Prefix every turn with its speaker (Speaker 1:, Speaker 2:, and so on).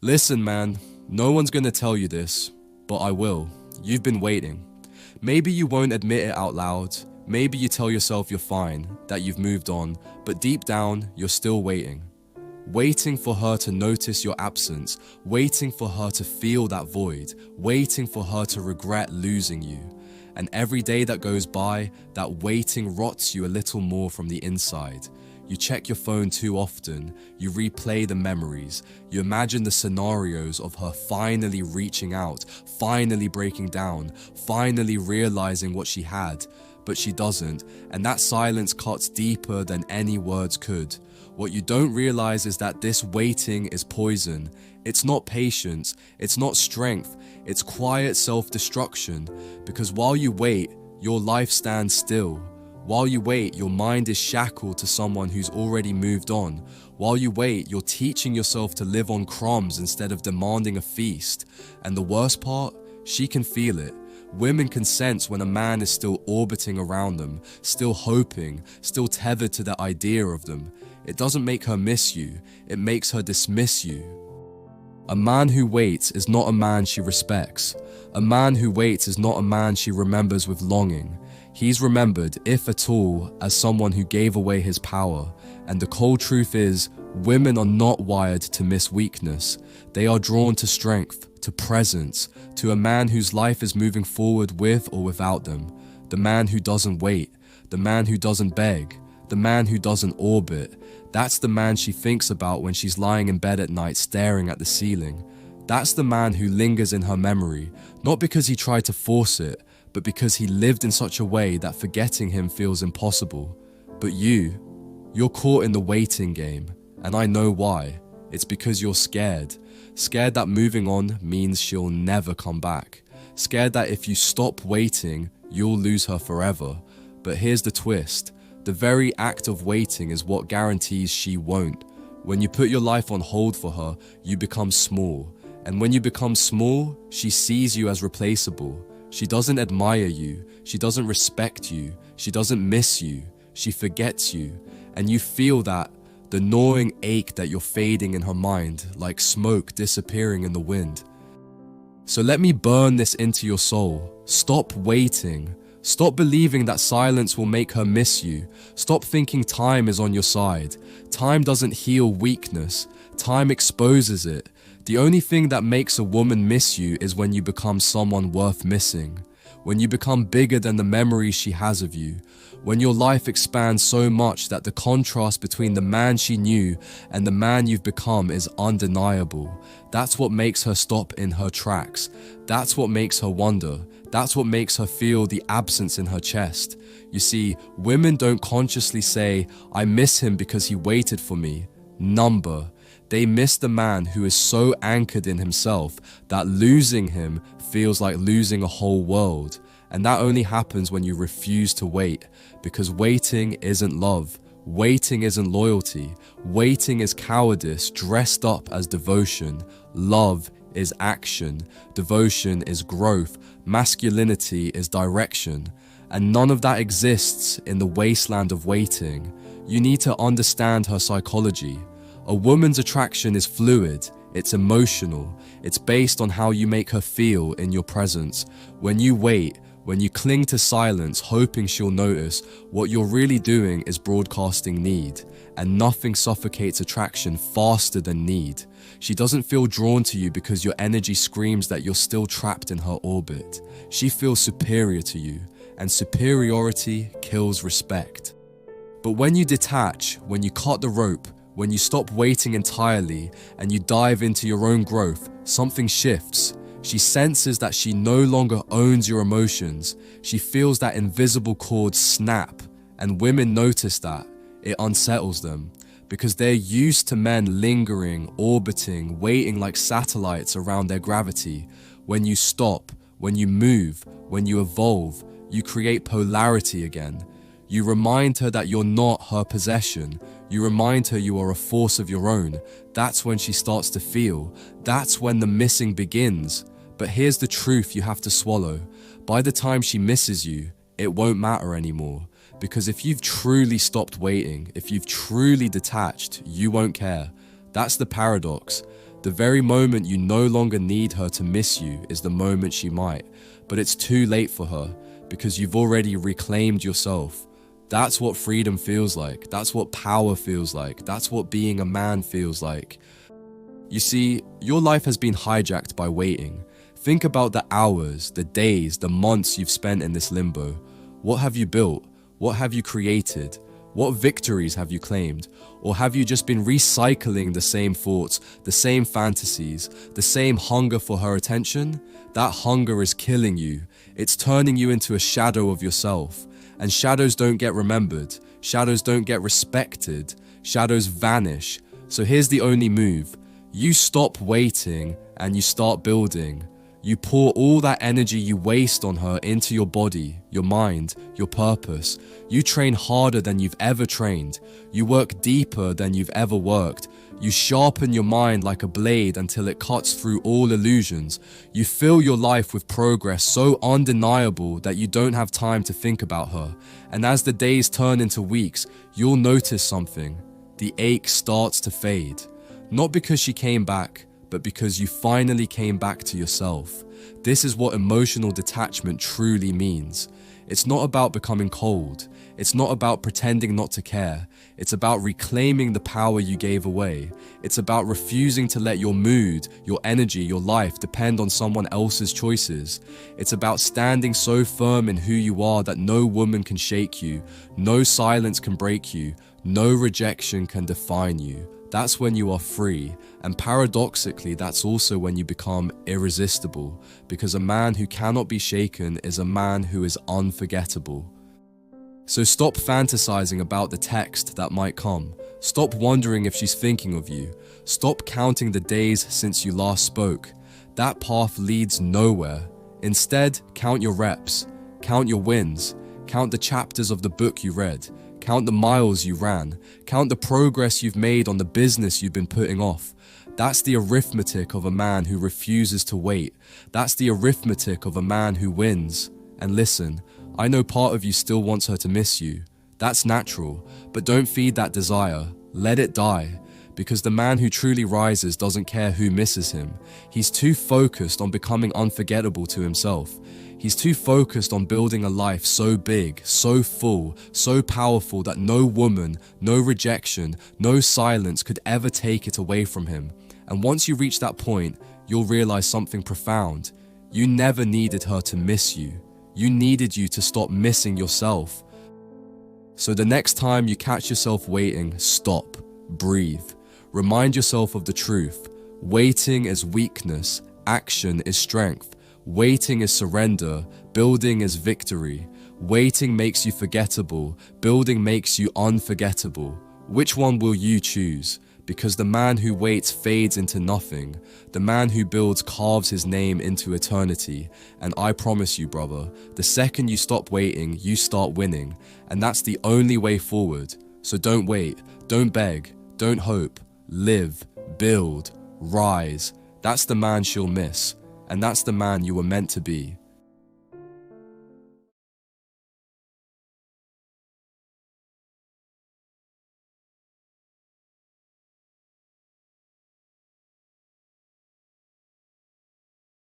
Speaker 1: Listen, man, no one's gonna tell you this, but I will. You've been waiting. Maybe you won't admit it out loud. Maybe you tell yourself you're fine, that you've moved on, but deep down, you're still waiting. Waiting for her to notice your absence, waiting for her to feel that void, waiting for her to regret losing you. And every day that goes by, that waiting rots you a little more from the inside. You check your phone too often, you replay the memories, you imagine the scenarios of her finally reaching out, finally breaking down, finally realizing what she had, but she doesn't, and that silence cuts deeper than any words could. What you don't realize is that this waiting is poison. It's not patience, it's not strength, it's quiet self-destruction, because while you wait, your life stands still. While you wait, your mind is shackled to someone who's already moved on. While you wait, you're teaching yourself to live on crumbs instead of demanding a feast. And the worst part, she can feel it. Women can sense when a man is still orbiting around them, still hoping, still tethered to the idea of them. It doesn't make her miss you, it makes her dismiss you. A man who waits is not a man she respects. A man who waits is not a man she remembers with longing. He's remembered, if at all, as someone who gave away his power. And the cold truth is, women are not wired to miss weakness. They are drawn to strength, to presence, to a man whose life is moving forward with or without them. The man who doesn't wait, the man who doesn't beg, the man who doesn't orbit. That's the man she thinks about when she's lying in bed at night staring at the ceiling. That's the man who lingers in her memory, not because he tried to force it, but because he lived in such a way that forgetting him feels impossible. But you're caught in the waiting game, and I know why. It's because you're scared. Scared that moving on means she'll never come back. Scared that if you stop waiting, you'll lose her forever. But here's the twist. The very act of waiting is what guarantees she won't. When you put your life on hold for her, you become small. And when you become small, she sees you as replaceable. She doesn't admire you, she doesn't respect you, she doesn't miss you, she forgets you, and you feel that, the gnawing ache that you're fading in her mind, like smoke disappearing in the wind. So let me burn this into your soul. Stop waiting. Stop believing that silence will make her miss you. Stop thinking time is on your side. Time doesn't heal weakness. Time exposes it. The only thing that makes a woman miss you is when you become someone worth missing. When you become bigger than the memories she has of you. When your life expands so much that the contrast between the man she knew and the man you've become is undeniable. That's what makes her stop in her tracks. That's what makes her wonder. That's what makes her feel the absence in her chest. You see, women don't consciously say, I miss him because he waited for me. Number. They miss the man who is so anchored in himself that losing him feels like losing a whole world. And that only happens when you refuse to wait, because waiting isn't love. Waiting isn't loyalty. Waiting is cowardice dressed up as devotion. Love is action. Devotion is growth. Masculinity is direction. And none of that exists in the wasteland of waiting. You need to understand her psychology. A woman's attraction is fluid, it's emotional, it's based on how you make her feel in your presence. When you wait, when you cling to silence hoping she'll notice, what you're really doing is broadcasting need, and nothing suffocates attraction faster than need. She doesn't feel drawn to you because your energy screams that you're still trapped in her orbit. She feels superior to you, and superiority kills respect. But when you detach, when you cut the rope, when you stop waiting entirely and you dive into your own growth, something shifts. She senses that she no longer owns your emotions. She feels that invisible cord snap, and women notice that. It unsettles them, because they're used to men lingering, orbiting, waiting like satellites around their gravity. When you stop, when you move, when you evolve, you create polarity again. You remind her that you're not her possession. You remind her you are a force of your own. That's when she starts to feel. That's when the missing begins. But here's the truth you have to swallow. By the time she misses you, it won't matter anymore. Because if you've truly stopped waiting, if you've truly detached, you won't care. That's the paradox. The very moment you no longer need her to miss you is the moment she might, but it's too late for her because you've already reclaimed yourself. That's what freedom feels like. That's what power feels like. That's what being a man feels like. You see, your life has been hijacked by waiting. Think about the hours, the days, the months you've spent in this limbo. What have you built? What have you created? What victories have you claimed? Or have you just been recycling the same thoughts, the same fantasies, the same hunger for her attention? That hunger is killing you. It's turning you into a shadow of yourself. And shadows don't get remembered. Shadows don't get respected. Shadows vanish. So here's the only move. You stop waiting and you start building. You pour all that energy you waste on her into your body, your mind, your purpose. You train harder than you've ever trained. You work deeper than you've ever worked. You sharpen your mind like a blade until it cuts through all illusions. You fill your life with progress so undeniable that you don't have time to think about her. And as the days turn into weeks, you'll notice something. The ache starts to fade. Not because she came back, but because you finally came back to yourself. This is what emotional detachment truly means. It's not about becoming cold. It's not about pretending not to care. It's about reclaiming the power you gave away. It's about refusing to let your mood, your energy, your life depend on someone else's choices. It's about standing so firm in who you are that no woman can shake you, no silence can break you, no rejection can define you. That's when you are free, and paradoxically, that's also when you become irresistible, because a man who cannot be shaken is a man who is unforgettable. So stop fantasizing about the text that might come. Stop wondering if she's thinking of you. Stop counting the days since you last spoke. That path leads nowhere. Instead, count your reps, count your wins, count the chapters of the book you read. Count the miles you ran. Count the progress you've made on the business you've been putting off. That's the arithmetic of a man who refuses to wait. That's the arithmetic of a man who wins. And listen, I know part of you still wants her to miss you. That's natural, but don't feed that desire. Let it die. Because the man who truly rises doesn't care who misses him. He's too focused on becoming unforgettable to himself. He's too focused on building a life so big, so full, so powerful that no woman, no rejection, no silence could ever take it away from him. And once you reach that point, you'll realize something profound. You never needed her to miss you. You needed you to stop missing yourself. So the next time you catch yourself waiting, stop, breathe. Remind yourself of the truth. Waiting is weakness, action is strength. Waiting is surrender, building is victory. Waiting makes you forgettable, building makes you unforgettable. Which one will you choose? Because the man who waits fades into nothing. The man who builds carves his name into eternity. And I promise you, brother, the second you stop waiting, you start winning. And that's the only way forward. So don't wait, don't beg, don't hope. Live, build, rise. That's the man she'll miss. And that's the man you were meant to be.